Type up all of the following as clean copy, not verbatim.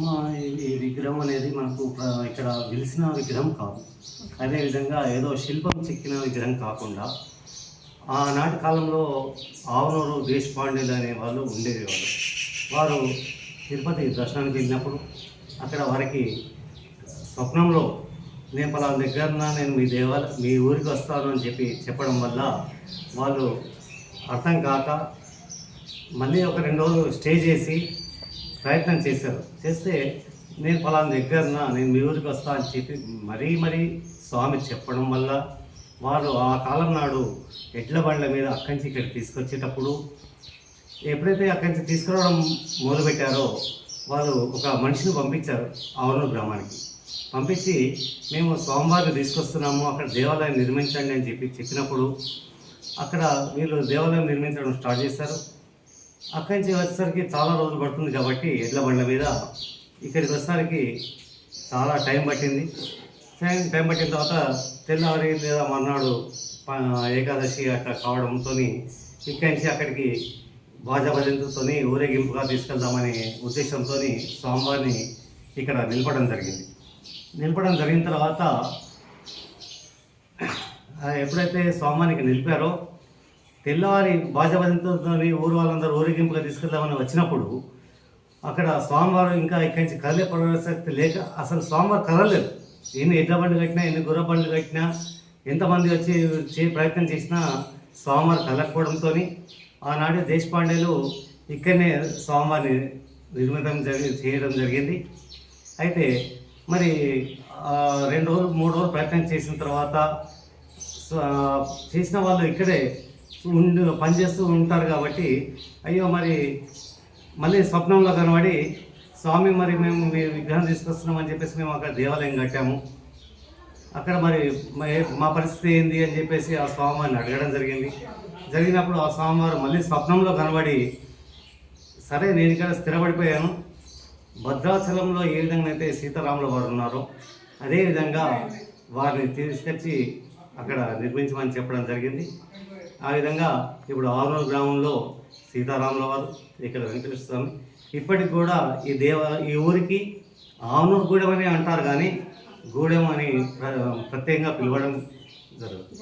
మా ఈ విగ్రహం అనేది మనకు ఇక్కడ వెలిసిన విగ్రహం కాదు. అదేవిధంగా ఏదో శిల్పం చెక్కిన విగ్రహం కాకుండా ఆనాటి కాలంలో ఆవునూరు దేశపాండేలు అనే వాళ్ళు ఉండేవాళ్ళు. వారు తిరుపతి దర్శనానికి వెళ్ళినప్పుడు అక్కడ వారికి స్వప్నంలో నేను పలానా దగ్గరన నేను మీ ఊరికి వస్తాను అని చెప్పడం వల్ల వాళ్ళు అర్థం కాక మళ్ళీ ఒక 2 రోజులు స్టే చేసి ప్రయత్నం చేస్తే నేను పలానా దగ్గరన నేను మీ ఊరికి వస్తా అని చెప్పి మరీ స్వామి చెప్పడం వల్ల వారు ఆ కాలం నాడు ఎడ్ల బండ్ల మీద అక్కడి నుంచి ఇక్కడ తీసుకొచ్చేటప్పుడు ఎప్పుడైతే అక్కడి నుంచి తీసుకురావడం మొదలుపెట్టారో వాళ్ళు ఒక మనిషిని పంపించారు ఆవునూరు గ్రామానికి. పంపించి మేము స్వామివారిని తీసుకొస్తున్నాము, అక్కడ దేవాలయం నిర్మించండి అని చెప్పినప్పుడు అక్కడ వీళ్ళు దేవాలయం నిర్మించడం స్టార్ట్ చేశారు. అక్కడి నుంచి వచ్చేసరికి చాలా రోజులు పడుతుంది కాబట్టి ఎడ్ల బండ్ల మీద ఇక్కడికి వచ్చేసరికి చాలా టైం పట్టింది. టైం పట్టిన తర్వాత తెల్లవారి లేదా మర్నాడు ఏకాదశి అట్లా కావడంతో ఇక్కడి నుంచి అక్కడికి బాజా భజంతులతో ఊరేగింపుగా తీసుకెళ్దామనే ఉద్దేశంతో స్వామివారిని ఇక్కడ నిలపడం జరిగిన తర్వాత ఎప్పుడైతే స్వామివారికి నిలిపారో తెల్లవారి బాజా భజంతులతో ఊరు వాళ్ళందరూ ఊరేగింపుగా తీసుకెళ్దామని వచ్చినప్పుడు అక్కడ స్వామివారు ఇంకా ఇక్కడి నుంచి కదిలే ప్రసక్తి లేక అసలు స్వామివారు కదలలేదు. ఎన్ని ఎడ్ల బండ్లు కట్టినా, ఎన్ని గుర్ర బండ్లు కట్టినా, ఎంతమంది వచ్చి ప్రయత్నం చేసినా స్వామివారు కదలకపోవడంతో ఆనాడు దేశపాండేలు ఇక్కడనే స్వామివారిని చేయడం జరిగింది. అయితే మరి 2 రోజులు 3 రోజులు ప్రయత్నం చేసిన తర్వాత చేసిన వాళ్ళు ఇక్కడే పనిచేస్తూ ఉంటారు కాబట్టి అయ్యో మరి మళ్ళీ స్వప్నంలో కనబడి స్వామి మరి మేము మీ విగ్రహం తీసుకొస్తున్నామని చెప్పేసి మేము అక్కడ దేవాలయం కట్టాము, అక్కడ మరి మా పరిస్థితి ఏంది అని చెప్పేసి ఆ స్వామివారిని అడగడం జరిగినప్పుడు ఆ స్వామివారు మళ్ళీ స్వప్నంలో కనబడి సరే నేను ఇక్కడ స్థిరపడిపోయాను, భద్రాచలంలో ఏ విధంగా అయితే సీతారాముల వారు ఉన్నారో అదేవిధంగా వారిని తీసుకొచ్చి అక్కడ నిర్మించమని చెప్పడం జరిగింది. ఆ విధంగా ఇప్పుడు ఆవునూరు గ్రామంలో సీతారాముల వారు, ఇక్కడ వెంకటేశ్వర స్వామి, ఇప్పటికి కూడా ఈ ఊరికి ఆవునూరు గూడెం అని అంటారు కానీ గూడెం అని ప్రత్యేకంగా పిలవడం జరుగుతుంది.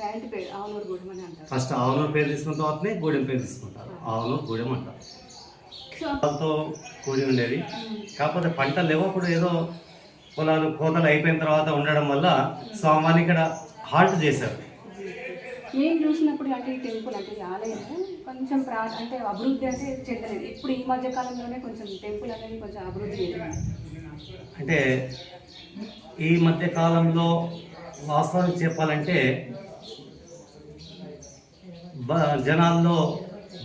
ఫస్ట్ ఆవునూరు పేరు తీసుకున్న తర్వాతనే గూడెం పేరు తీసుకుంటారు. ఆవునూరు గూడెం అంటారు. తో కూడి ఉండేది, కాకపోతే పంటలు లేవు. అప్పుడు ఏదో పొలాలు కోతలు అయిపోయిన తర్వాత ఉండడం వల్ల స్వామివారిని ఇక్కడ హాల్ట్ చేశారు. నేను చూసినప్పుడు అంటే ఈ టెంపుల్ అంటే ఆలయం కొంచెం అంటే అభివృద్ధి అంటే చెందలేదు. ఇప్పుడు ఈ మధ్య కాలంలోనే కొంచెం టెంపుల్ అనేది కొంచెం అభివృద్ధి చెందింది. అంటే ఈ మధ్య కాలంలో వాస్తవానికి చెప్పాలంటే జనాల్లో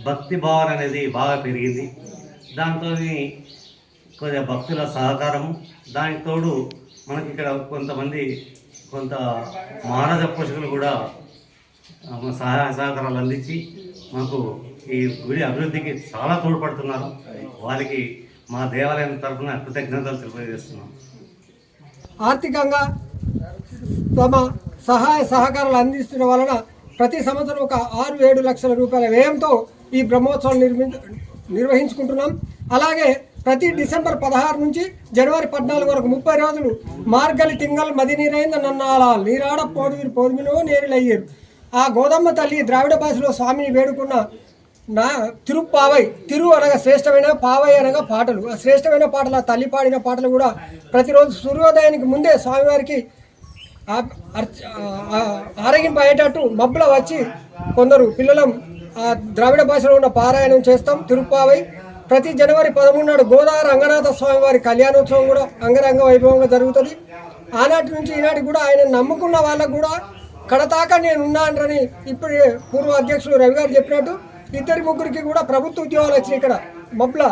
భక్తి భావన అనేది బాగా పెరిగింది. దాంతో కొద్దిగా భక్తుల సహకారం, దానికి తోడు మనకి ఇక్కడ కొంత మహారాజ పోషకులు కూడా సహాయ సహకారాలు అందించి మాకు ఈ గుడి అభివృద్ధికి చాలా తోడ్పడుతున్నారు. వారికి మా దేవాలయం తరఫున కృతజ్ఞతలు తెలియజేస్తున్నాం. ఆర్థికంగా తమ సహాయ సహకారాలు అందిస్తున్న వలన ప్రతి సంవత్సరం ఒక 6-7 లక్షల రూపాయల వ్యయంతో ఈ బ్రహ్మోత్సవం నిర్వహించుకుంటున్నాం. అలాగే ప్రతి డిసెంబర్ 16 నుంచి జనవరి 14 వరకు 30 రోజులు మార్గలి తింగల్ మది నీరైంద నన్నాళాలు నీరాడ పోదుమిలో నేరులయ్యారు. ఆ గోదమ్మ తల్లి ద్రావిడ భాషలో స్వామిని వేడుకున్న తిరుప్పావై, తిరు అనగా శ్రేష్టమైన, పావై అనగా పాటలు. ఆ శ్రేష్టమైన పాటలు, ఆ తల్లి పాడిన పాటలు కూడా ప్రతిరోజు సూర్యోదయానికి ముందే స్వామివారికి ఆరగింపు అయ్యేటట్టు మబ్బుల వచ్చి కొందరు పిల్లలం ద్రావిడ భాషలో ఉన్న పారాయణం చేస్తాం. తిరుప్పావై ప్రతి జనవరి 13 నాడు గోదావరి రంగనాథ స్వామివారి కళ్యాణోత్సవం కూడా అంగరంగ వైభవంగా జరుగుతుంది. ఆనాటి నుంచి ఈనాటి కూడా ఆయన నమ్ముకున్న వాళ్ళకు కూడా కడతాక నేను ఉన్నానని ఇప్పుడు పూర్వ అధ్యక్షులు రవి గారు చెప్పినట్టు 2-3 కూడా ప్రభుత్వ ఉద్యోగాలు వచ్చినాయి. ఇక్కడ మబ్బుల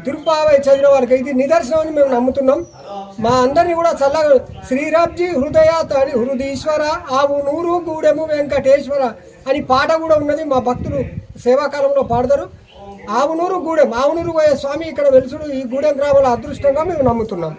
తిరుప్పావై చదివిన వాళ్ళకి ఇది నిదర్శనం అని మేము నమ్ముతున్నాం. మా అందరినీ కూడా చల్లగా శ్రీరాబ్జీ హృదయాత్ అని హృదీశ్వర ఆవునూరు గూడెము వెంకటేశ్వర అని పాట కూడా ఉన్నది. మా భక్తులు సేవాకాలంలో పాడతారు. ఆవునూరు గూడెం, ఆవునూరు పోయే స్వామి ఇక్కడ వెలుసుడు ఈ గూడెం గ్రామాల అదృష్టంగా మేము నమ్ముతున్నాం.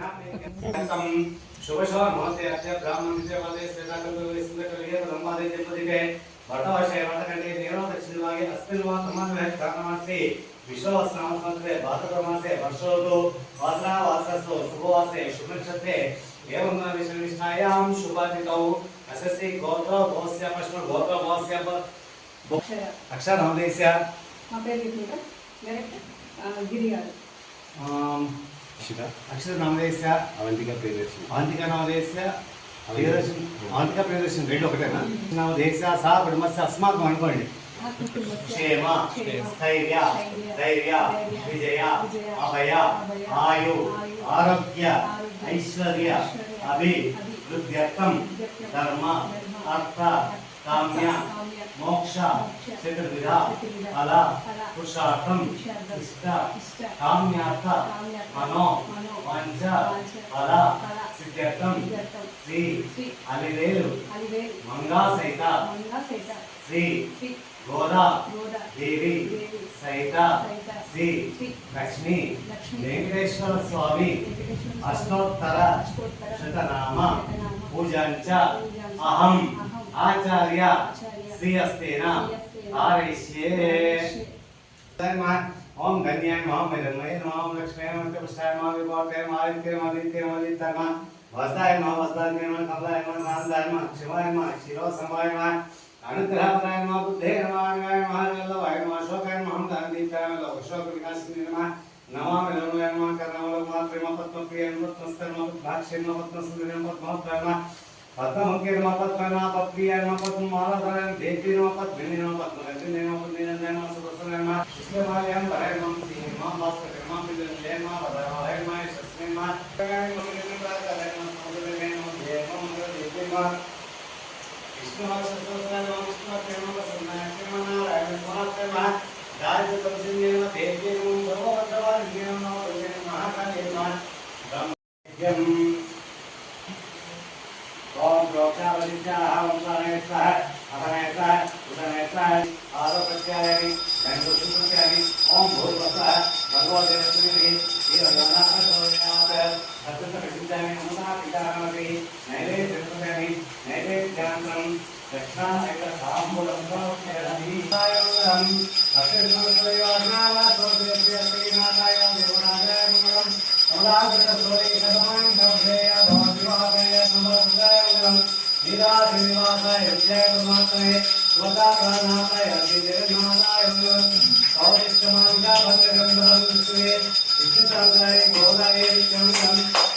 विश्ववस्नामसंवत्सरे भाद्रपदमासे वर्षोऽतु वासना वासरसो शुभवासे शुभनक्षत्रे एवं विष्णुनिष्ठायां शुभतिथौ अस्य गोत्र भवस्य पश्चिम गोत्र भवस्य अक्षरनामदेस्य మా పేరు చెప్పిందా డైరెక్ట్ గిరి గారు अक्षरनामदेस्य అవంతిక ప్రియదర్శిని आन्तिका नामदेस्य प्रियदर्शन् आन्तिका प्रियदर्शन् రెండు ఒకటేనా नामदेस्य सा कुटुंबस्य अस्माकं అనుకోండి क्षेम स्थैर्य धैर्य विजय अभय आयु आरोग्य ऐश्वर्य अभिवृद्ध्यर्थं धर्म अर्थ काम्य मोक्ष चतुर्विध फल पुरुषार्थं इष्ट काम्यार्थ मनो वांछ फल सिद्ध्यर्थं श्री अलिवेलु मंगा सहित श्री गोदा देवी सहित श्री लक्ष्मी वेंकटेश्वर स्वामी अष्टोत्तर शतनाम पूजांच अहम आचार्य श्री अस्तेन आरयिष्ये। ओम गण्याय नमः मैदन्मये नमः लक्ष्मी नमः पुष्टाय नमः विभवाय नमः आदित्य नमः आदित्य नमः आदित्य नमः वस्ताय नमः वस्ताय नमः कमलाय नमः नांदाय नमः शिवाय नमः शिरोसमवाय नमः अनुग्रहपराय नमः बुद्धे नमः अङ्गाय नमः वल्लभाय नमः अशोकाय नमः हमदानदीप्ताय नमः अशोक विकासिने नमः नमामि नमः नमः कर्णवलमात्रे नमः पद्मप्रिय नमः पद्मस्तर नमः पद्माक्षे नमः पद्मसुन्दरी नमः पद्मोत्तराय नमः पद्ममुखे नमः पद्मनाभ नमः पद्मप्रिय नमः पद्ममालाधराय देवी नमः पद्मिनी नमः पद्मरंजनी नमः पद्मिनंदनाय नमः सुभद्राय नमः शुक्लमाल्यां वराय नमः नमः भास्कर नमः विद्युल्ले नमः वराय नमः शस्त्रे नमः गाय नमः निराकाराय नमः समुद्रवे नमः देव नमः देवी नमः विष्णुवासस्वस्नाय नमः विष्णुवाक्य नमः प्रसन्नाय नमः नारायण नमः नमः गायत्री तपस्विने नमः देवी नमः सर्वभद्रवादिने नमः वज्रे महाकाले नमः ब्रह्मज्ञम् ओम प्रोक्षावलित्याः ओम सानयस्वाः अभनयस्वाः उदनयस्वाः आरोपत्यानि गणपतिप्रत्यानि ओम भूर्भुवः भगवदेवस्मिन् श्रीभगवानाथसोयात् सत्यसविद्यानि नमः पितामहै नैवेद्यप्रत्यानि नैवेद्यान्तं दक्षिणायकताम्बूलं समर्पयामि सायं अक्षरसंस्कृतयोजनावासोदेव्यश्रीनाथाय देवनाथाय मंगलम् ओलाग्रतसोयेकदमान् भवदेय भवद्विवाहय नमः निराधिनिवासाय जय परमात्मने स्वदाप्राणाय जगन्नाथाय पौरिष्ठमांगा भद्रगंधवंशुये विष्णुसागराय गोदाय विष्णुं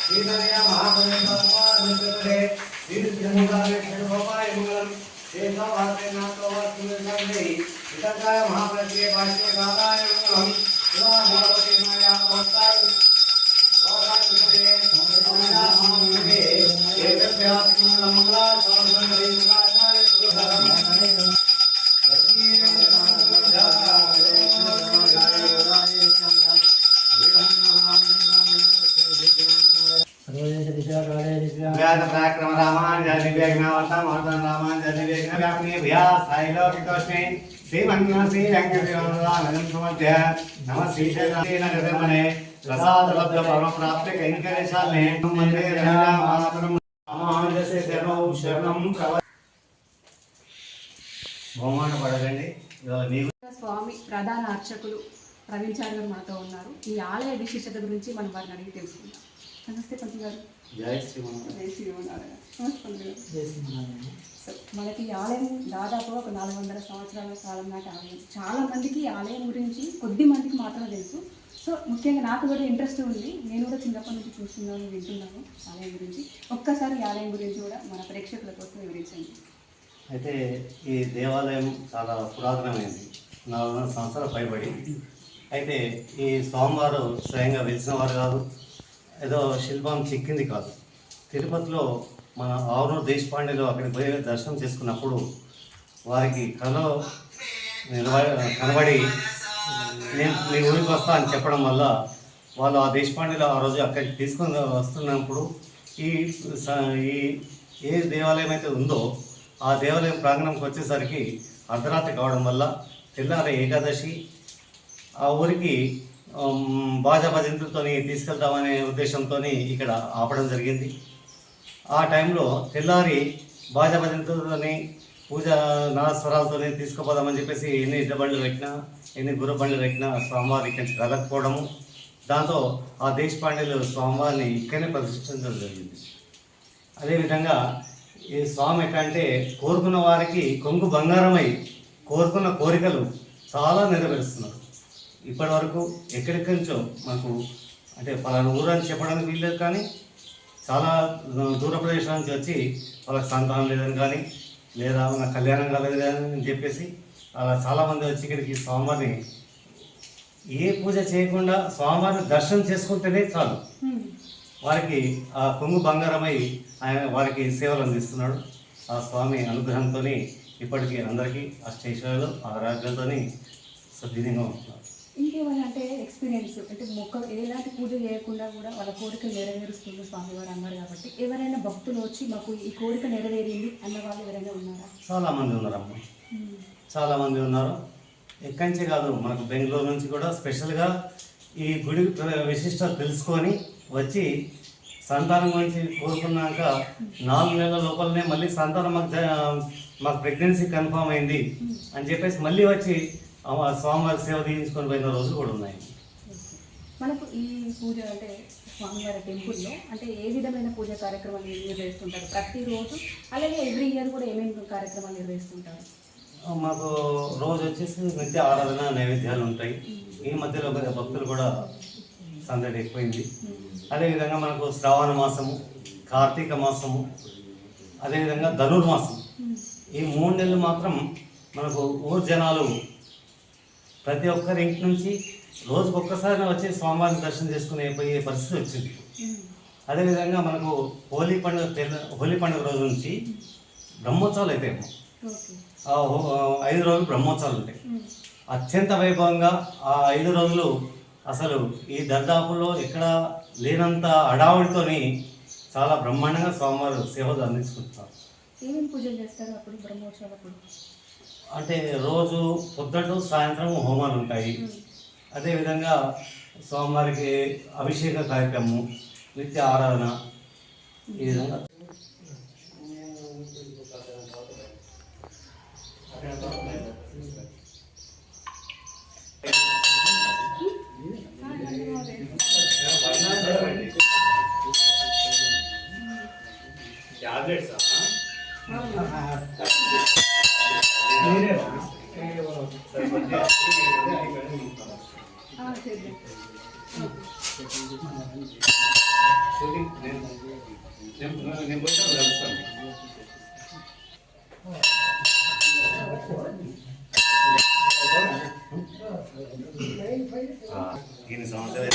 श्रीधरया महाबलेश्वराय श्रीजनगाय षड्भवाय मंगलम् शेषवासे नाथवासुदेवै पितकाय महाप्रज्ञे भाष्यकाराय मंगलम् शिवा भगवती माया भक्ताय व्यासप्राक्रम रामान् जनिव्यग्नावतां वर्धन रामान् जनिव्यग्नव्याप्ने भया साइलोकितोष्णे श्रीमन्नसी वेङ्कटेश्वरानन्दं सुमध्य नमः श्रीशैलनाथमने प्रसादलब्ध परमप्राप्ते कैङ्कर्यशालिने वन्दे रामानुजं रामानुजस्य शरणं బహుమాన పడకండి మీకు స్వామి ప్రధాన అర్చకులు ప్రవీణ్ చారి గారు మనతో ఉన్నారు. ఈ ఆలయ విశిష్టత గురించి మనం వారిని అడిగి తెలుసుకుందాం. నమస్తే పంతులు గారు. జై శ్రీమన్నారాయణ. జై శ్రీమన్నారాయణ. నమస్తే పంతులు గారు. సో మనకి ఈ ఆలయం దాదాపు ఒక 400 సంవత్సరాల కాలం నాటి ఆలయం. చాలా మందికి ఈ ఆలయం గురించి కొద్ది మందికి మాత్రమే తెలుసు. సో ముఖ్యంగా నాకు కూడా ఇంట్రెస్ట్ ఉంది. నేను కూడా చిన్నప్పటి నుంచి చూస్తున్నాను, వింటున్నాను ఆలయం గురించి. ఒక్కసారి ఈ ఆలయం గురించి కూడా మన ప్రేక్షకుల కోసం వివరించండి. అయితే ఈ దేవాలయం చాలా పురాతనమైంది, 400 సంవత్సరాలు పైబడి. అయితే ఈ స్వామివారు స్వయంగా వెలిసిన వారు కాదు, ఏదో శిల్పం చిక్కింది కాదు. తిరుపతిలో మన ఆవునూరు దేశపాండేలో అక్కడికి పోయి దర్శనం చేసుకున్నప్పుడు వారికి కళలో కనబడి నేను మీ ఊరికి వస్తా అని చెప్పడం వల్ల వాళ్ళు ఆ దేశపాండేలో ఆ రోజు అక్కడికి తీసుకొని వస్తున్నప్పుడు ఈ ఏ దేవాలయం అయితే ఉందో ఆ దేవాలయం ప్రాంగణంకి వచ్చేసరికి అర్ధరాత్రి కావడం వల్ల తెల్లారి ఏకాదశి ఆ ఊరికి బాజా భజంతులతో తీసుకెళ్తామనే ఉద్దేశంతో ఇక్కడ ఆపడం జరిగింది. ఆ టైంలో తెల్లారి బాజా భజంతులతో పూజ నాదస్వరాలతో తీసుకుపోదామని చెప్పేసి ఎన్ని ఇద్దబండ్లు పెట్టినా ఎన్ని గుర్రబండ్లు పెట్టినా స్వామివారి ఇక్కడి నుంచి కదకపోవడము, దాంతో ఆ దేశపాండేలు స్వామివారిని ఇక్కడనే ప్రతిష్ఠించడం జరిగింది. అదేవిధంగా ఈ స్వామి ఎట్లంటే కోరుకున్న వారికి కొంగు బంగారమై కోరుకున్న కోరికలు చాలా నెరవేరుస్తున్నారు. ఇప్పటి వరకు ఎక్కడెక్కడి నుంచో మనకు అంటే పలానా ఊరు అని చెప్పడానికి వీల్లేదు, కానీ చాలా దూర ప్రదేశాల నుంచి వచ్చి వాళ్ళకి సంతానం లేదని కానీ లేదా నా కళ్యాణం కాలేదు కానీ అని చెప్పేసి అలా చాలామంది వచ్చి ఇక్కడికి స్వామివారిని ఏ పూజ చేయకుండా స్వామివారిని దర్శనం చేసుకుంటేనే చాలు వారికి ఆ కొంగు బంగారమై ఆయన వారికి సేవలు అందిస్తున్నాడు. ఆ స్వామి అనుగ్రహంతో ఇప్పటికీ అందరికీ అష్టైశ్వర్యాలు ఆరోగ్యంతో సద్వినియంగా ఉంటున్నారు. ఇంకేమైనా అంటే ఎక్స్పీరియన్స్ అంటే ఎలాంటి పూజ చేయకుండా కూడా వాళ్ళ కోరికలు నెరవేరుస్తుంది స్వామివారు అన్నారు కాబట్టి, ఎవరైనా భక్తులు వచ్చి మాకు ఈ కోరిక నెరవేరింది అన్న వాళ్ళు ఎవరైనా ఉన్నారా? చాలామంది ఉన్నారమ్మ, చాలామంది ఉన్నారు. ఎక్కడి నుంచి కాదు, మనకు బెంగళూరు నుంచి కూడా స్పెషల్గా ఈ గుడి విశిష్టత తెలుసుకొని వచ్చి సంతానం గురించి కోరుకున్నాక 4 నెలల లోపలనే మళ్ళీ సంతానం మాకు ప్రెగ్నెన్సీ కన్ఫామ్ అయింది అని చెప్పేసి మళ్ళీ వచ్చి స్వామివారి సేవ తీయించుకొని పోయిన రోజులు కూడా ఉన్నాయి. మనకు ఈ పూజ అంటే స్వామివారి టెంపుల్లో అంటే ఏ విధమైన పూజ కార్యక్రమాలు నిర్వహిస్తుంటారు ప్రతిరోజు, అలాగే ఎవ్రీ ఇయర్ కూడా ఏమేమి కార్యక్రమాలు నిర్వహిస్తుంటారు? మాకు రోజు వచ్చేసి నిత్య ఆరాధన నైవేద్యాలు ఉంటాయి. ఈ మధ్యలో భక్తులు కూడా సందడి ఎక్కువైంది. అదేవిధంగా మనకు శ్రావణ మాసము, కార్తీక మాసము, అదేవిధంగా ధనుర్మాసం, ఈ 3 నెలలు మాత్రం మనకు ఊరు జనాలు ప్రతి ఒక్కరి ఇంటి నుంచి రోజుకొక్కసారి వచ్చి స్వామివారిని దర్శనం చేసుకునే పోయే పరిస్థితి వచ్చింది. అదేవిధంగా మనకు హోలీ పండుగ రోజు నుంచి బ్రహ్మోత్సవాలు అవుతాయి. 5 రోజులు బ్రహ్మోత్సవాలు ఉంటాయి. అత్యంత వైభవంగా ఆ 5 రోజులు అసలు ఈ దర్దాపుల్లో ఎక్కడ లేనంత హడావుడితోని చాలా బ్రహ్మాండంగా స్వామివారు సేవలు అందించుకుంటున్నారు. ఏమేమి పూజలు చేస్తారు అప్పుడు బ్రహ్మోత్సవాలప్పుడు? అంటే రోజు పొద్దుట సాయంత్రం హోమాలు ఉంటాయి. అదేవిధంగా స్వామివారికి అభిషేక కార్యక్రమం, నిత్య ఆరాధన, ఈ విధంగా దీని సంవత్సరం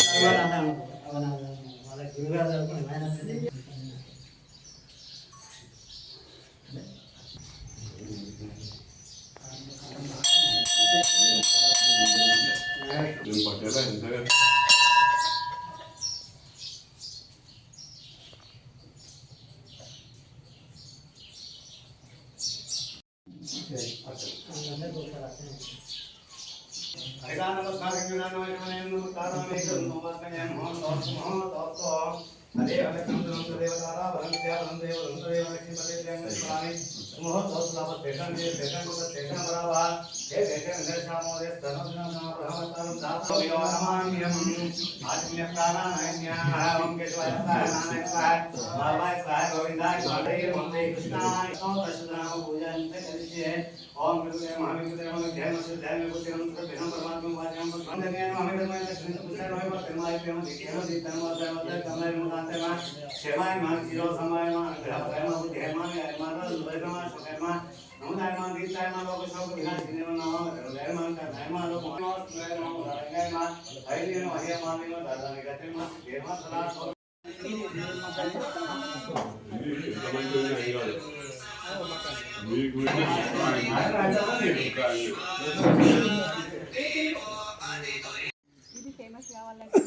ఇది ఫేమస్ కావాలంటే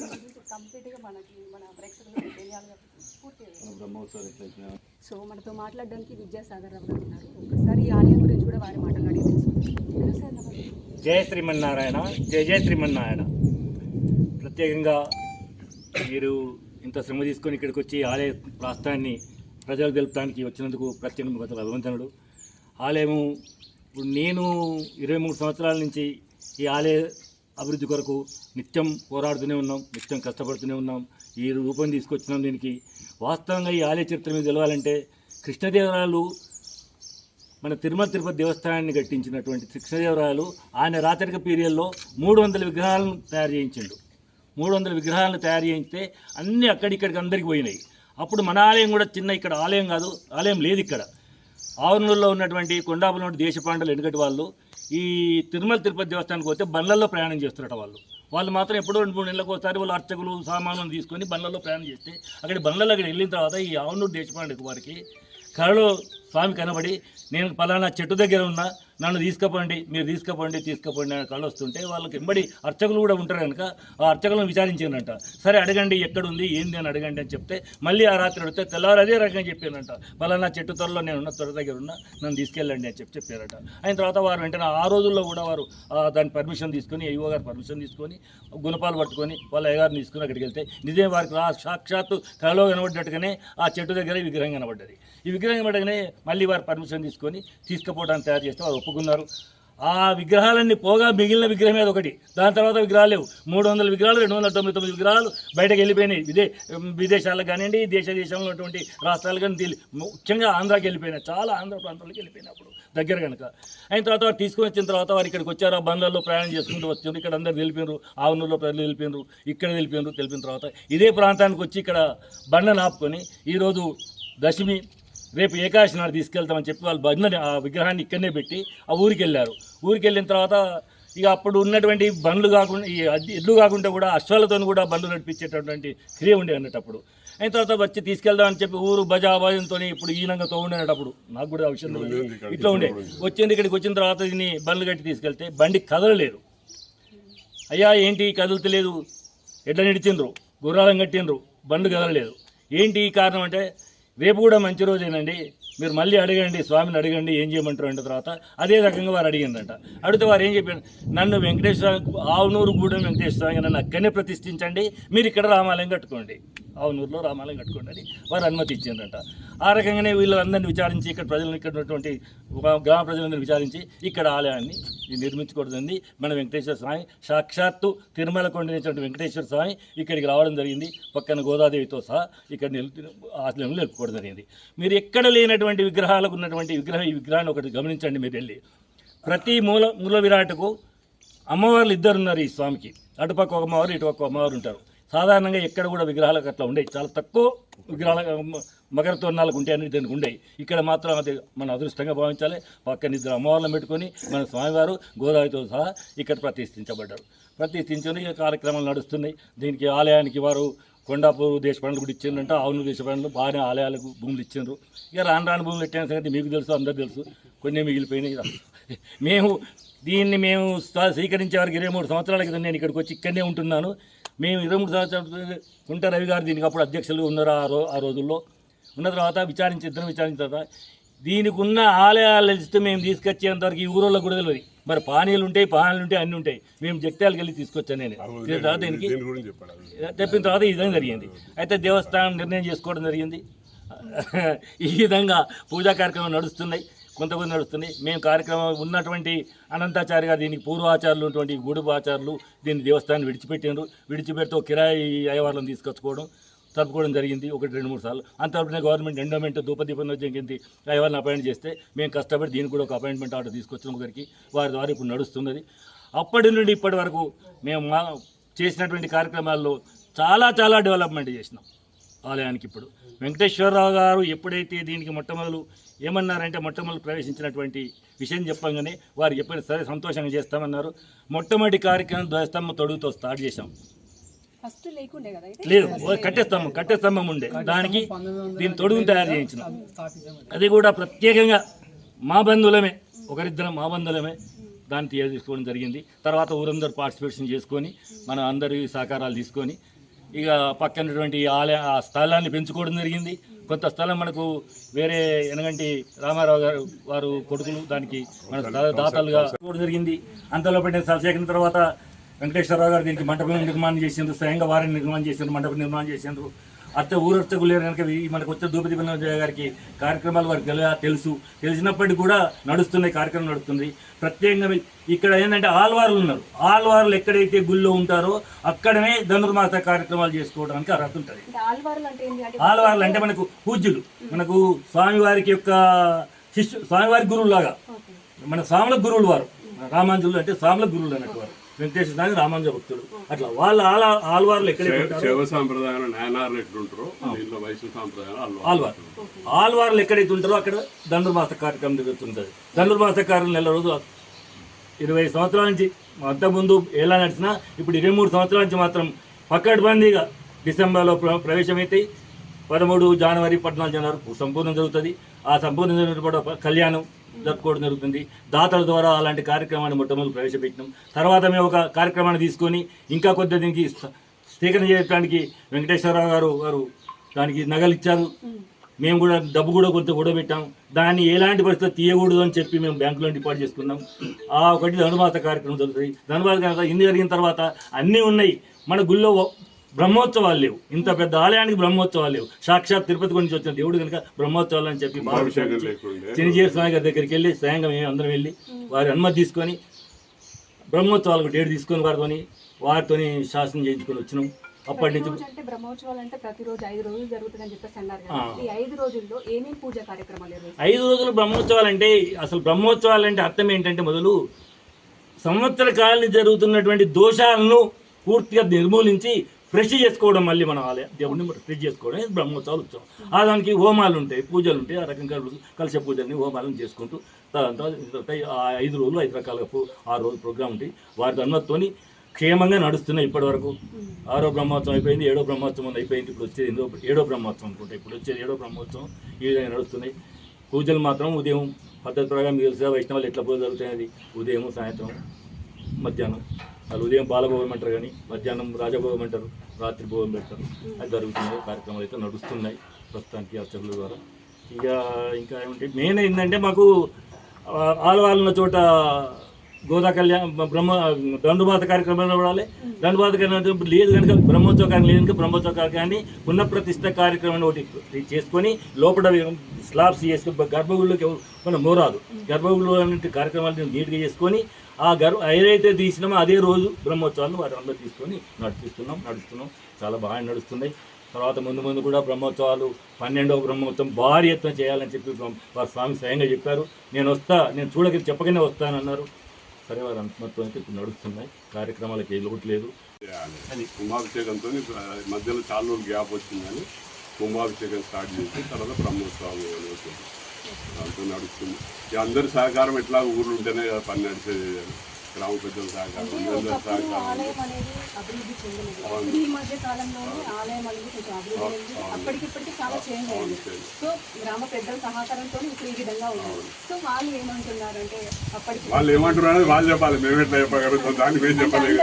కంప్లీట్గా మనకి మన ప్రేక్షకులకు తెలియాలి పూర్తిగా. సో మనతో మాట్లాడడానికి విద్యాసాగర్ రావు గారు ఉన్నారు. ఒకసారి ఈ ఆలయం గురించి కూడా వారి మాటలు అడిగి తెలుసుకుంటాం. సార్ నమస్తే. జయ శ్రీమన్నారాయణ, జయ జయ శ్రీమన్నారాయణ. ప్రత్యేకంగా మీరు ఇంత శ్రమ తీసుకొని ఇక్కడికి వచ్చి ఆలయ ప్రాస్తాన్ని ప్రజలకు తెలుపడానికి వచ్చినందుకు ప్రత్యేకంగా అభివందనలు. ఆలయము ఇప్పుడు నేను 23 సంవత్సరాల నుంచి ఈ ఆలయ అభివృద్ధి కొరకు నిత్యం పోరాడుతూనే ఉన్నాం, నిత్యం కష్టపడుతూనే ఉన్నాం. ఈ రూపం తీసుకొచ్చినాం. దీనికి వాస్తవంగా ఈ ఆలయ చరిత్ర మీద తెలవాలంటే కృష్ణదేవరాయలు మన తిరుమల తిరుపతి దేవస్థానాన్ని కట్టించినటువంటి కృష్ణదేవరాయలు ఆయన రాచరిక పీరియడ్లో 300 విగ్రహాలను తయారు చేయించిండు. 300 విగ్రహాలను తయారు చేయిస్తే అన్నీ అక్కడిక్కడికి అందరికి పోయినాయి. అప్పుడు మన ఆలయం కూడా చిన్న, ఇక్కడ ఆలయం కాదు, ఆలయం లేదు ఇక్కడ. ఆవరణలో ఉన్నటువంటి కొండాపులో ఉన్న దేశపాండలు ఎనుకటి వాళ్ళు ఈ తిరుమల తిరుపతి దేవస్థానానికి పోతే బండ్లలో ప్రయాణం చేస్తున్నట వాళ్ళు మాత్రం ఎప్పుడో 2-3 నెలలకు ఒకసారి వాళ్ళు అర్చకులు సామాన్లను తీసుకొని బండ్లలో ప్రయాణం చేస్తే అక్కడ వెళ్ళిన తర్వాత ఈ ఆవనూరు దేశపాండకు వారికి కళలో స్వామి కనబడి, నేను పలానా చెట్టు దగ్గర ఉన్నా, నన్ను తీసుకుపోండి, మీరు తీసుకుపోండి అని కళ్ళు వస్తుంటే వాళ్ళకి ఎంబడి అర్చకులు కూడా ఉంటారు కనుక ఆ అర్చకులను విచారించానంట. సరే అడగండి, ఎక్కడుంది ఏంది అని అడగండి అని చెప్తే మళ్ళీ ఆ రాత్రి అడిగితే తెల్లారు అదే రకంగా చెప్పానంట. పలానా చెట్టు త్వరలో నేను ఉన్న త్వర దగ్గర ఉన్నా, నన్ను తీసుకెళ్ళండి అని చెప్పారట. అయిన తర్వాత వారు వెంటనే ఆ రోజుల్లో కూడా వారు దాని పర్మిషన్ తీసుకొని, అయ్యో గారు పర్మిషన్ తీసుకొని గుణపాలు పట్టుకొని వాళ్ళ అయ్యగారిని తీసుకుని అక్కడికి వెళ్తే నిజమే వారికి సాక్షాత్తు కళలో కనబడ్డట్టుగానే ఆ చెట్టు దగ్గర ఈ విగ్రహం కనబడ్డది. ఈ విగ్రహం కనబడగానే మళ్ళీ వారు పర్మిషన్ తీసుకుపోవడానికి తయారు చేస్తే వారు ఒప్పుకున్నారు. ఆ విగ్రహాలన్నీ పోగా మిగిలిన విగ్రహం మీద ఒకటి, దాని తర్వాత విగ్రహాలు లేవు. 300 విగ్రహాలు 299 విగ్రహాలు బయటకు వెళ్ళిపోయినాయి. విదేశాలకు కానివ్వండి, దేశంలో ఉన్నటువంటి రాష్ట్రాలు కానీ, ముఖ్యంగా ఆంధ్రాకి వెళ్ళిపోయినాయి. చాలా ఆంధ్ర ప్రాంతాలకు వెళ్ళిపోయినప్పుడు దగ్గర కనుక. అయిన తర్వాత వారు తీసుకొని వచ్చిన తర్వాత వారు ఇక్కడికి వచ్చారు, ఆ బండ్లలో ప్రయాణం చేసుకుంటూ వచ్చారు. ఇక్కడ అందరు వెళ్ళిపోయినారు, ఆవునూరులో ప్రజలు వెళ్ళిపోయినారు, ఇక్కడ వెళ్ళిపోయినారు. తెలిపిన తర్వాత ఇదే ప్రాంతానికి వచ్చి ఇక్కడ బండ్లను ఆపుకొని ఈరోజు దశమి, రేపు ఏకాదశి నాడు తీసుకెళ్తామని చెప్పి వాళ్ళు బండ్లని ఆ విగ్రహాన్ని ఇక్కడనే పెట్టి ఆ ఊరికి వెళ్ళారు. ఊరికి వెళ్ళిన తర్వాత ఇక అప్పుడు ఉన్నటువంటి బండ్లు కాకుండా, ఈ ఎడ్లు కాకుండా కూడా అశ్వాలతో కూడా బండ్లు నడిపించేటటువంటి క్రియ ఉండే అన్నటప్పుడు. అయిన తర్వాత వచ్చి తీసుకెళ్దామని చెప్పి ఊరు బజాబాజంతో ఇప్పుడు ఈనంగా ఉండేటప్పుడు నాకు కూడా ఆ విషయం ఇట్లా ఉండే. వచ్చింది ఇక్కడికి వచ్చిన తర్వాత దీన్ని బండ్లు కట్టి తీసుకెళ్తే బండి కదలలేదు. అయ్యా ఏంటి కదులుతలేదు, ఎడ్ల నిడిచిండ్రు, గుర్రాలం కట్టిండ్రు, బండ్లు కదలలేదు. ఏంటి ఈ కారణం అంటే, రేపు కూడా మంచి రోజేనండి, మీరు మళ్ళీ అడగండి, స్వామిని అడగండి ఏం చేయమంటారు అంటే తర్వాత అదే రకంగా వారు అడిగిందంట. అడిగితే వారు ఏం చెప్పారు, నన్ను వెంకటేశ్వర ఆవునూరు గూడెం వెంకటేశ్వర నన్ను అక్కడనే ప్రతిష్ఠించండి, మీరు ఇక్కడ రామాలయం కట్టుకోండి, ఆవునూరులో రామాలయం కట్టుకోండి అని వారు అనుమతి ఇచ్చిందంట. ఆ రకంగానే వీళ్ళందరినీ విచారించి, ఇక్కడ ప్రజలను, ఇక్కడ ఉన్నటువంటి గ్రామ ప్రజలందరినీ విచారించి ఇక్కడ ఆలయాన్ని నిర్మించకూడదండి. మన వెంకటేశ్వర స్వామి సాక్షాత్తు తిరుమల కొండనేటువంటి వెంకటేశ్వర స్వామి ఇక్కడికి రావడం జరిగింది. పక్కన గోదాదేవితో సహా ఇక్కడ ఆలయంలో నిలుపుకోవడం జరిగింది. మీరు ఎక్కడ లేనటువంటి విగ్రహాలకు ఉన్నటువంటి ఈ విగ్రహాన్ని ఒకటి గమనించండి. మీరు వెళ్ళి ప్రతి మూల విరాటకు అమ్మవార్లు 2 ఉన్నారు ఈ స్వామికి. అటుపక్క ఒక అమ్మవారు, ఇటుపక్క అమ్మవారు ఉంటారు. సాధారణంగా ఎక్కడ కూడా విగ్రహాలకు అట్లా ఉండేవి, చాలా తక్కువ విగ్రహాల మకర తోరణాలకు ఉంటాయి అని దానికి ఉండేవి. ఇక్కడ మాత్రం అది మన అదృష్టంగా భావించాలి. పక్కన 2 అమ్మవార్లను పెట్టుకొని మన స్వామివారు గోదావరితో సహా ఇక్కడ ప్రతిష్ఠించబడ్డారు. ప్రతిష్ఠించుకుని కార్యక్రమాలు నడుస్తున్నాయి. దీనికి ఆలయానికి వారు కొండాపూర్ దేశపాండలు కూడా ఇచ్చిండ్రంట, ఆవునూరు దేశపాండలు బాగానే ఆలయాలకు భూములు ఇచ్చిండ్రు. ఇక రాను భూములు పెట్టిన సంగతి మీకు తెలుసు, అందరూ తెలుసు. కొన్ని మిగిలిపోయినాయి. మేము స్వీకరించే వారికి 23 సంవత్సరాల క్రితం నేను ఇక్కడికి వచ్చి ఇక్కడనే ఉంటున్నాను. మేము 23 సంవత్సరాలు కుంట రవి గారు దీనికి అప్పుడు అధ్యక్షులు ఉన్నారు. ఆ రోజుల్లో ఉన్న తర్వాత విచారించిన తర్వాత దీనికి ఉన్న ఆలయాలు తెలిస్తే మేము తీసుకొచ్చేంతవరకు ఈ ఊరోళ్ళ కూడా తెలియదు. మరి పానీయాలు ఉంటాయి అన్నీ ఉంటాయి. మేము జగిత్యాలకు వెళ్ళి తీసుకొచ్చాను నేను. దీనికి చెప్పిన తర్వాత ఈ విధంగా జరిగింది. అయితే దేవస్థానం నిర్ణయం చేసుకోవడం జరిగింది. ఈ విధంగా పూజా కార్యక్రమాలు నడుస్తున్నాయి, కొంతమంది నడుస్తున్నాయి. మేము కార్యక్రమం ఉన్నటువంటి అనంతాచార్య గారు దీనికి పూర్వాచారులు ఉన్నటువంటి గూడుపు ఆచారులు దీన్ని దేవస్థానాన్ని విడిచిపెడుతూ కిరాయి అయ్యవార్లను తీసుకొచ్చుకోవడం జరుపుకోవడం జరిగింది 1-2-3 సార్లు. అంతవరకునే గవర్నమెంట్ ఎండోమెంట్ ధూపదీపంలో జరిగింది అయ్యవారిని అపాయింట్ చేస్తే మేము కష్టపడి దీనికి కూడా ఒక అపాయింట్మెంట్ ఆర్డర్ తీసుకొచ్చిన ఒకరికి, వారి ద్వారా ఇప్పుడు నడుస్తున్నది. అప్పటి నుండి ఇప్పటి వరకు మేము చేసినటువంటి కార్యక్రమాల్లో చాలా డెవలప్మెంట్ చేసినాం ఆలయానికి. ఇప్పుడు వెంకటేశ్వరరావు గారు ఎప్పుడైతే దీనికి మొట్టమొదలు ఏమన్నారంటే, మొట్టమొదలు ప్రవేశించినటువంటి విషయం చెప్పంగానే వారు చెప్పిన సరే సంతోషంగా చేస్తామన్నారు. మొట్టమొదటి కార్యక్రమం ధ్వజస్తంభం తొడుగుతో స్టార్ట్ చేశాం. లేదు, కట్టెస్తంభం ఉండే, దానికి దీన్ని తొడుగును తయారు చేయించినాం. అది కూడా ప్రత్యేకంగా మా బంధువులమే, ఒకరిద్దరం మా బంధువులమే దాన్ని తీసుకోవడం జరిగింది. తర్వాత ఊరందరూ పార్టిసిపేషన్ చేసుకొని మన అందరి సహకారాలు తీసుకొని ఇక పక్కనటువంటి ఆ స్థలాన్ని పెంచుకోవడం జరిగింది. కొంత స్థలం మనకు వేరే ఎనగంటి రామారావు గారు వారు కొడుకులు దానికి మన దాతలుగా జరిగింది. అంతలో పెట్టిన సేకరణ తర్వాత వెంకటేశ్వరరావు గారు దీనికి మండపం నిర్మాణం చేసిండ్రు, స్వయంగా వారిని నిర్మాణం చేసిండ్రు, మండపం నిర్మాణం చేసిండ్రు. ఊరర్చకులు లేరు కనుక మనకు వచ్చిన దూపతి వినోద్ గారికి కార్యక్రమాలు వారికి తెలిసినప్పటికీ కూడా నడుస్తున్నాయి, కార్యక్రమం నడుస్తుంది. ప్రత్యేకంగా ఇక్కడ ఏంటంటే ఆల్వార్లు ఉన్నారు. ఆల్వార్లు ఎక్కడైతే గుళ్ళో ఉంటారో అక్కడనే ధనుర్మాస కార్యక్రమాలు చేసుకోవడానికి అర్హత ఉంటుంది. ఆల్వార్లు అంటే మనకు పూజ్యులు, మనకు స్వామివారికి యొక్క స్వామివారి గురువులు లాగా, మన స్వాముల గురువులు వారు. రామాంజులు అంటే స్వాముల గురువులు అన్నట్టు వారు. వెంకటేశ్వర స్వామి రామాంజ భక్తుడు. అట్లా వాళ్ళ ఆల్వార్లు ఆల్వార్లు ఎక్కడైతే ఉంటారో అక్కడ ధనుర్మాస కార్యక్రమం జరుగుతుంటుంది. ధనుర్మాస కార్యక్రమం నెల రోజులు 20 సంవత్సరాల నుంచి అంతకుముందు ఎలా నడిచినా ఇప్పుడు 23 సంవత్సరాల నుంచి మాత్రం పక్కడ్బందీగా డిసెంబర్లో ప్రవేశమైతే 13 జనవరి 14 జనవరి సంపూర్ణం జరుగుతుంది. ఆ సంపూర్ణం జరిగిన కళ్యాణం జరుపుకోవడం జరుగుతుంది. దాతల ద్వారా అలాంటి కార్యక్రమాన్ని మొట్టమొదటి ప్రవేశపెట్టినాం. తర్వాత మేము ఒక కార్యక్రమాన్ని తీసుకొని ఇంకా కొద్ది దీనికి స్వీకరణ చేయడానికి వెంకటేశ్వరరావు గారు దానికి నగలు ఇచ్చారు. మేము కూడా డబ్బు కూడా కొంత కూడబెట్టాం. దాన్ని ఎలాంటి పరిస్థితులు తీయకూడదు అని చెప్పి మేము బ్యాంకులో డిపాజిట్ చేసుకున్నాం. ఆ ఒకటి ధనుర్మాస కార్యక్రమం జరుగుతుంది. ధనుర్మాస కార్యక్రమం ఇన్ని జరిగిన తర్వాత అన్నీ ఉన్నాయి. మన గుళ్ళో బ్రహ్మోత్సవాలు లేవు. ఇంత పెద్ద ఆలయానికి బ్రహ్మోత్సవాలు లేవు. సాక్షాత్ తిరుపతి గురించి వచ్చిన దేవుడు కనుక బ్రహ్మోత్సవాలు అని చెప్పి చెనిజీర స్వామి గారి దగ్గరికి వెళ్ళి స్వయంగా మేము అందరం వెళ్ళి వారి అనుమతి తీసుకొని బ్రహ్మోత్సవాలకు డేట్ తీసుకొని వారితో శాసనం చేయించుకొని వచ్చినాం. అప్పటి నుంచి అంటే బ్రహ్మోత్సవాలు అంటే ప్రతిరోజు 5 రోజులు జరుగుతుందని చెప్పేసి అన్నారు కదా. ఈ 5 రోజుల్లో ఏమేమి పూజా కార్యక్రమాలు 5 రోజులు బ్రహ్మోత్సవాలు అంటే అసలు బ్రహ్మోత్సవాలు అంటే అర్థం ఏంటంటే మొదలు సంవత్సర కాలం జరుగుతున్నటువంటి దోషాలను పూర్తిగా నిర్మూలించి ఫ్రెష్ చేసుకోవడం, మళ్ళీ మన ఆలయ దేవుడిని ఫ్రెష్ చేసుకోవడం ఇది బ్రహ్మోత్సవాలు ఉత్సవం. ఆ దానికి హోమాలు ఉంటాయి, పూజలు ఉంటాయి. ఆ రకంగా కలశ పూజల్ని హోమాలను చేసుకుంటూ తర్వాత 5 రోజులు 5 రకాలుగా 6 రోజులు ప్రోగ్రామ్ ఉంటాయి. వారి అనుమతితోని క్షేమంగా నడుస్తున్నాయి ఇప్పటి వరకు. 6వ బ్రహ్మోత్సవం అయిపోయింది, 7వ బ్రహ్మోత్సవం అయిపోయింది. ఇప్పుడు వచ్చేది 7వ బ్రహ్మోత్సవం అనుకుంటా. ఇప్పుడు వచ్చేది 7వ బ్రహ్మోత్సవం. ఈ విధంగా నడుస్తున్నాయి. పూజలు మాత్రం ఉదయం పద్ధతి ప్రకారం మీరు తెలుసా వైష్ణవులు ఎట్లా పూజ జరుగుతాయి. ఉదయం, సాయంత్రం, మధ్యాహ్నం. వాళ్ళు ఉదయం బాలభోగం అంటారు, కానీ మధ్యాహ్నం రాజభోగం అంటారు, రాత్రి భోగం పెడతారు. అది జరుగుతున్నాయి. కార్యక్రమాలు అయితే నడుస్తున్నాయి ప్రస్తుతానికి అర్చకుల ద్వారా. ఇంకా ఏమంటే మెయిన్ ఏంటంటే మాకు ఆలవాళ్ళ చోట గోదా కళ్యాణ్ ధనుర్మాస కార్యక్రమాలు చూడాలి. ధనుర్మాస కార్యక్రమం లేదు కనుక బ్రహ్మోత్సవ కార్యక్రమం లేదు కనుక బ్రహ్మోత్సవ కార్యక్రమాన్ని పునఃప్రతిష్ఠ కార్యక్రమాన్ని ఒకటి చేసుకొని లోపల స్లాబ్స్ చేసుకుని గర్భగుడిలోకి మనం మోరాదు గర్భగుడిలో అనే కార్యక్రమాలు నీట్గా చేసుకొని ఆ ఏదైతే తీసినామో అదే రోజు బ్రహ్మోత్సవాలను వారి అందరూ తీసుకొని నడుస్తున్నాం. చాలా బాగా నడుస్తున్నాయి. తర్వాత ముందు కూడా బ్రహ్మోత్సవాలు 12వ బ్రహ్మోత్సవం భారీ ఎత్తున చేయాలని చెప్పి వారి స్వామి స్వయంగా చెప్పారు. నేను చెప్పకనే వస్తానన్నారు. సరే, వారి అనుమతితో అయితే ఇప్పుడు నడుస్తున్నాయి. కార్యక్రమాలకి లోటు లేదు. అది కుంభాభిషేకంతో మధ్యలో చాలా రోజులు గ్యాప్ వచ్చిందని కుంభాభిషేకం స్టార్ట్ చేసి తర్వాత బ్రహ్మోత్సవాలు దాంతో నడుస్తుంది. అందరి సహకారం ఎట్లా ఊర్లు ఉంటేనే పని నడిచేది. గ్రామ పెద్దల సహకారం, ఈ మధ్య కాలంలోనే ఆలయం అనేది కొంచెం అభివృద్ధి అప్పటికిప్పటికీ చాలా చేంజ్ అయింది. సో గ్రామ పెద్దల సహకారంతో ఇప్పుడు ఈ విధంగా ఉన్నారు. సో వాళ్ళు ఏమంటున్నారు అంటే అప్పటికి వాళ్ళు ఏమంటున్నారు అనేది వాళ్ళు చెప్పాలి. మేము ఎట్లా చెప్పగలుగుతాం, దానికి మేము చెప్పలేదు.